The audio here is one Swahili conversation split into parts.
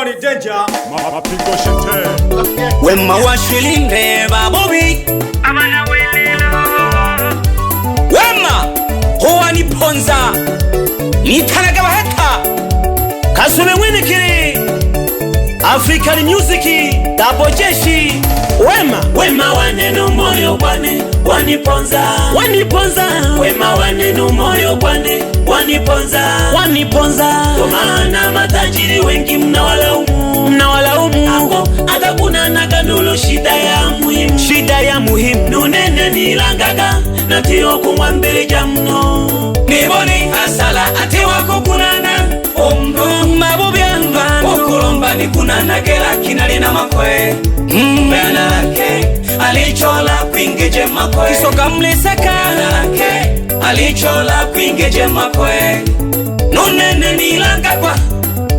ni danger. Mapigo shete. Wema washilinde babobi. Abana welelo. Wema huwa niponza. Nitanaga baheka. Kasube winikiri. African music Double Jeshi. Wema waneno moyo bwane waniponza. Wema waneno moyo bwane waniponza. Tomana matajiri wengi mnawalaumu. Ako hata kuna naganulo shida ya muhimu. Nunene nilangaga natio kumwambele jamno. Niboni asala ati wako kunana mabubi anvano okulomba ni kunana gela kinali na makwe Mbena lake alichola kuingeje makwe Kisoka mliseka lake alichola kuingeje makwe Nunene nilanga kwa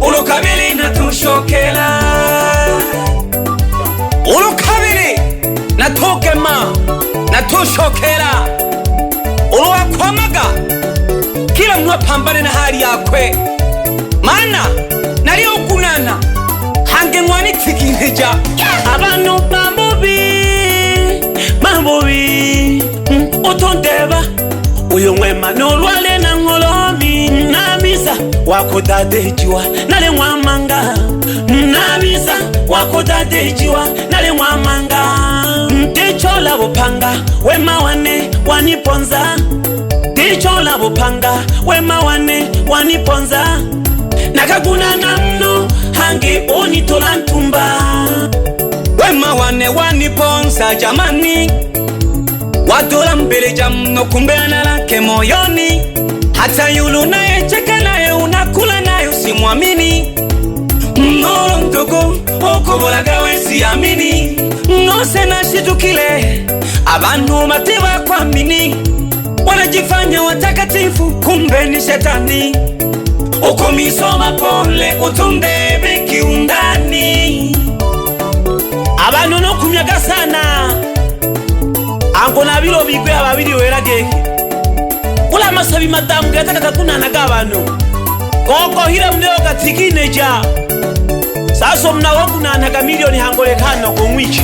ulukabili na tushokela Ulukabili na tokema na tushokela Uluwakwamaga kila mwa pambane na hali yakwe Mana nalio kunana hange mwani tikinheja Abano mambobi Otondeba uyo mwema nolwale na ngolomi Namiza wakodadejiwa nale mwamanga Namiza wakodadejiwa nale mwamanga Mtechola bupanga wema wane waniponza Mtechola bupanga wema wane waniponza Nakaguna namno hangi onitola ntumba Wema wane waniponza jamani Watola mbele jamno kumbeana lake moyoni Hata yulu nae cheka nae unakula nae usimwamini Mnolo mdogo okobola gawe siamini Nose na shitukile Abantu matewa kwa mini Wanajifanya watakatifu kumbe ni shetani Ukomisoma pole utundebe kiundani Abantu no kumyaga sana Ango na bilo bigwe ababiri werage Kula masabi madamu gataka kunanaga abantu Koko hira mneo gatikineja Saso mnawo kunanaga milioni hangolekano kumwiche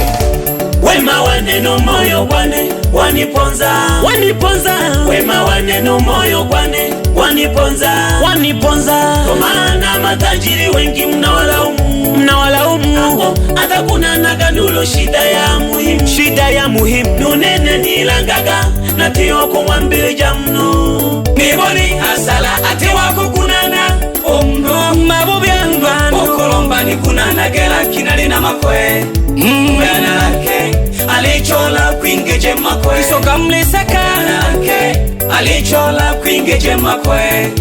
Wema waneno moyo bwane waniponza Wema waneno moyo bwane waniponza Tomana matajiri wengi mnawalaumu Ako hata kuna naganulo shida ya muhimu Nunene nilangaga natio kumwambile jamno Niboni asala ati wako kunana mabubi anvano okulomba ni kunana gela kinali na makwe Mbena lake alichola kuingeje makwe Kisoka mliseka lake alichola kuingeje makwe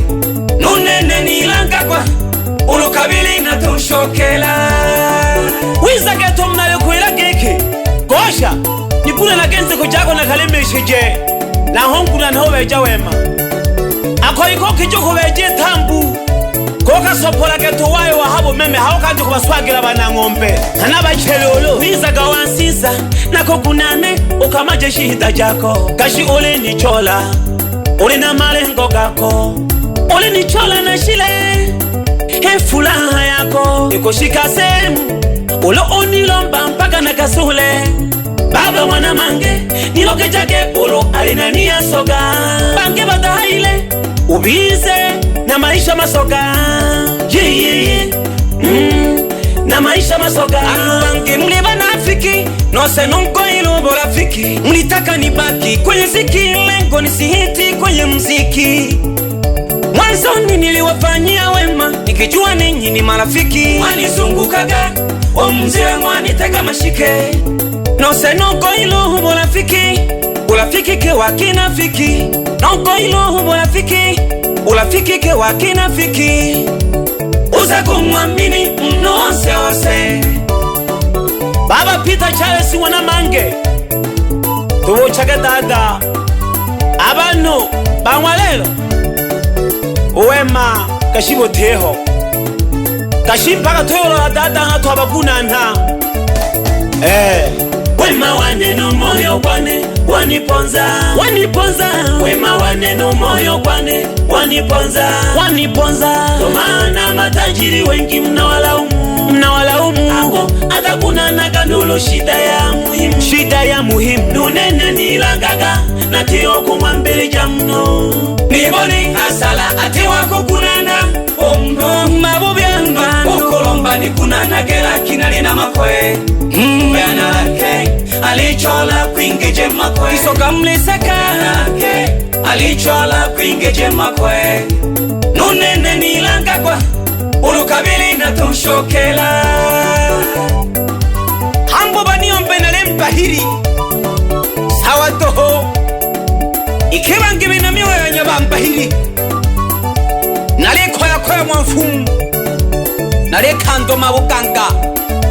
Nunene nilanga kwa ulukabili na tushokela Wiza geto mnale kuila geki Gosha Nikuna na genze kujako na kalime shije Na hongu na nhoveja wema Ako iko kijoko veje tambu Koka sopola geto wae wa habo meme hao kanji kubaswagira bana ngombe Hanaba chelolo Wiza gawansiza Nako kunane ukamaje shihida jako Kashi ule ni chola Ule na malengo gako Ule ni chola na shile He fulaha yako Nikoshika semu Ulo onilomba mpaka na kasule Baba wana mange Niloke jake ulo alinania soga Bange badaile Ubize na maisha masoga Na maisha masoga Bange mliba na afiki Nose nunko ilo borafiki Mlitaka nibaki kwenye ziki Lengo nisihiti kwenye mziki Mwanzoni niliwafanyia wema Nikijua ninyi ni marafiki Wanizungukaga Omzile mwanitega mashike Nose nunko ilo borafiki Ulafiki ke wakinafiki Nunko ilo borafiki Ulafiki ke wakinafiki Uza kumwamini mnose ose Baba Peter Charles wana mange Tuwochaga dada Abano Bangwalelo Uwema Kashibo teho Kashimpaka toyolo la dada Nga tuwabakunanta wema wa neno moyo kwane waniponza, waniponza. Wema wa neno moyo kwane waniponza, waniponza. Ndo maana matajiri wengi mnawalaumu, mnawalaumu. Ako atakuna nakanulo shida ya muhimu, shida ya muhimu. Nunene nilangaga natio kumwambili jamno. Niboni asala ati wako kunana omno mabu byangano. Ukolomba ni kunana gera kinali na makwe. Bena lake alichola kwingeje makwe. Isoka mlisaka lake alichola kwingeje makwe. Nunene nilangagwa ulukabili na tumshokela. Hambo baniombe na lempa hiri sawa toho. Ikibangi binamiwe ya nyabamba hiri nale koya mwafumu nale kando mabukanga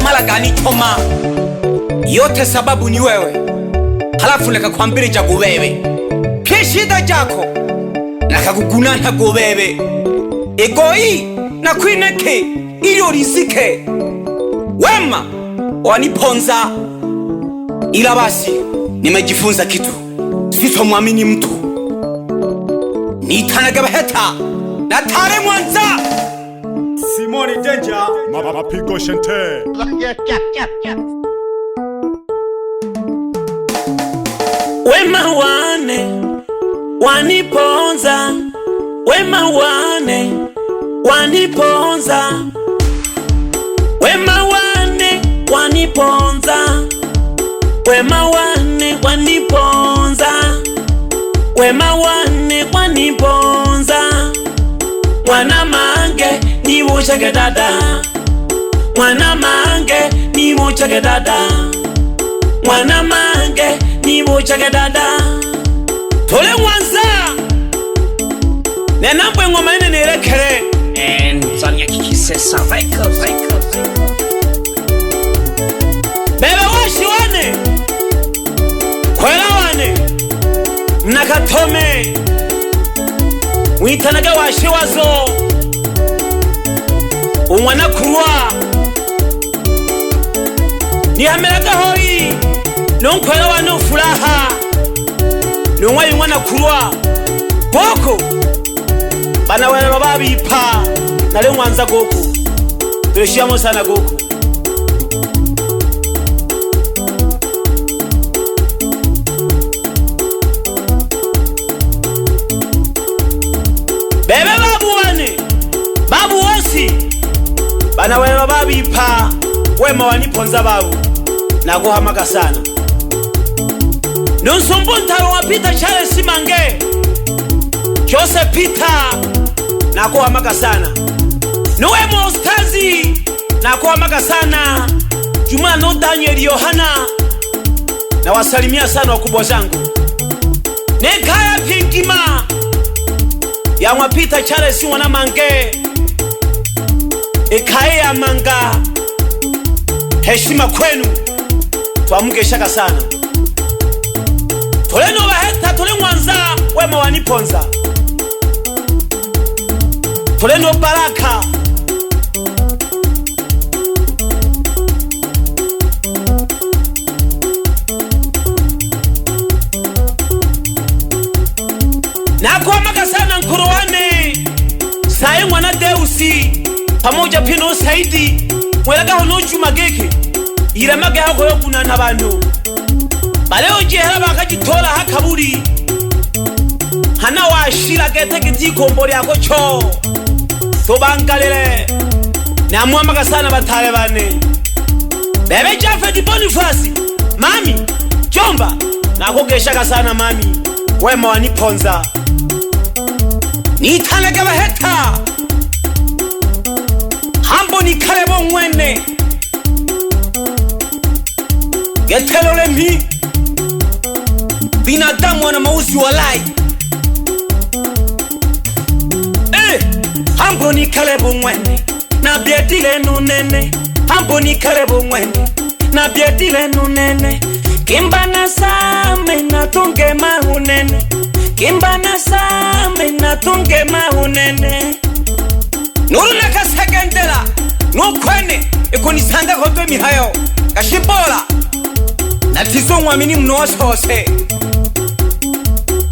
malagani choma. Yote sababu ni wewe, halafu nakakwambia jago wewe. Pia shida jako nakakugunana go wewe. Egoi na kwineke ili urizike. Wema waniponza. Ila basi nimejifunza kitu, sitomwamini mtu. Nitanaga baheta na tare mwanza. Simoni Danger Mapigo Shente. Wema wane waniponza, wema wane waniponza, wema wane waniponza, wema wane waniponza, wema wane waniponza. Mwana mange ni muchage dada, mwana mange ni muchage dada, mwana mange ni muchage dada. Tole mwanza nena mbwe ngoma ine nirekere nsanya kikisesa vaika. Bebe washi wane kwela wane mnakatome mwitanaga washi wazo umwana kurwa nihameraga hoi nonkwela wano furaha nongwa yumwana kurwa goko bana wena babipa nale mwanza goko tureshiyamo sana goko. Bebe babu wane babu wosi bana wena babipa wema waniponza babu naguhamaka sana. Nonsumbu ntaro wa Peter Charles Mange Jose Peter naguhamaka sana. Nuwe Mostazi naguhamaka sana. Juma no Daniel Yohana na wasalimia sana wakubwa zangu. Nekaya Pinkima ya mwa Peter Charles wana Mange ekaye ya manga. Heshima kwenu twamuge shaka sana. Tole no baheta tole mwanza wema waniponza. Tole no baraka nakuhamaka sana nkuruwane saye mwana Deusi pamoja pino Saidi mwelaga hono Juma Geke iramaga hako yo kunana abantu baleo jehera bakagitola hakaburi hana washira gete gitikombori yako cho tobangalele namwamaka sana batale bane. Bebe Jafedi Boniface mami Jomba nakogeshaka sana mami wema waniponza. Nitanaga baheta hambo ni karebo mwene getelole mi binadamu wana mauzi walai. Hambo ni karebo mwene na biedile nunene. Hambo ni karebo mwene na biedile nunene. Kimbana same na tunge mahunene, kimbana same na tunge mahunene. Nuruna kasegendela nukwene ikonisanga kope mihayo kashibola natizo mwamini mno wose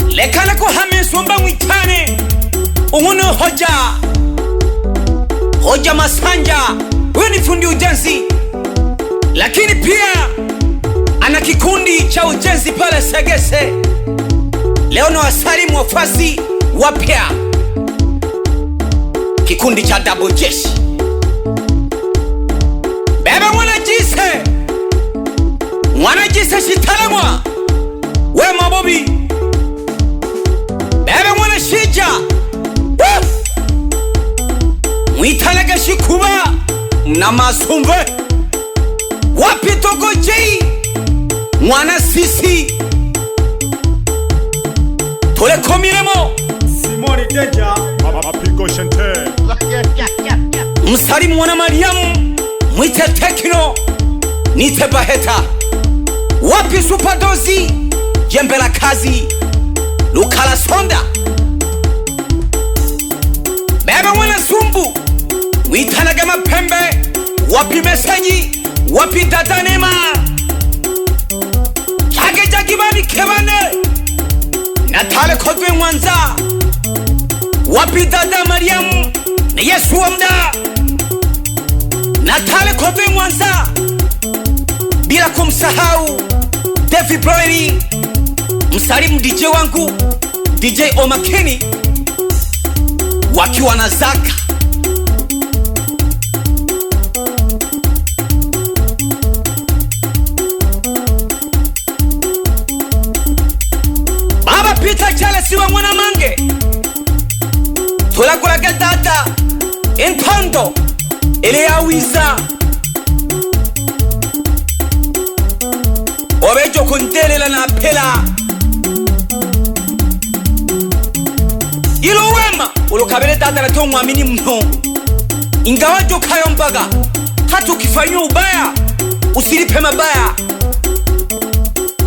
lekana ko hamesomba mwitane unguno hoja Masanja. Huyu ni fundi ujenzi, lakini pia ana kikundi cha ujenzi pale Segese. Leo na wasalimu wafasi wapya, kikundi cha Double Jeshi. Bebe mwana jise shitalemwa we mabobi. Bebe mwana shija mwitanege shikuba na masumve wapitoko jei mwana sisi tole komiremo Simoni Danger Mapigo Shente msalimu mwana Mariamu mwite Tekno nite Baheta wapi Superdozi jembe la kazi Lukala Sonda. Bebe mwana Zumbu mwitanage Mapembe wapi Mesenyi wapi Dada Nema Chage bani Kebane Natale Kodwe Mwanza wapi Dada Mariamu na Yesu Wamda Natale Kodwe Mwanza, bila kumsahau David Broiry. Msalimu DJ wangu DJ Omakeni wakiwa na Zaka. Baba Peter Charles wa mwana mange tulakulage data Entondo ele ya wiza obejo kundelela na pela ilo wema ulukabele data lato mwamini mno ingawajo kayo mbaga hata ukifanywa ubaya usilipe mabaya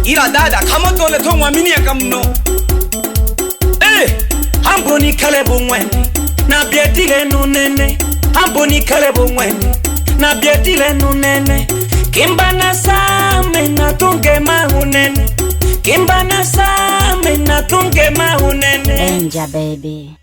ila dada kama tole to mwamini ya kamno hamboni kalebu mwene na bietile nunene hamboni kalebu mwene na bietile nunene kimbana same na tunge mahunene kimbana same na tunge mahunene Danger baby.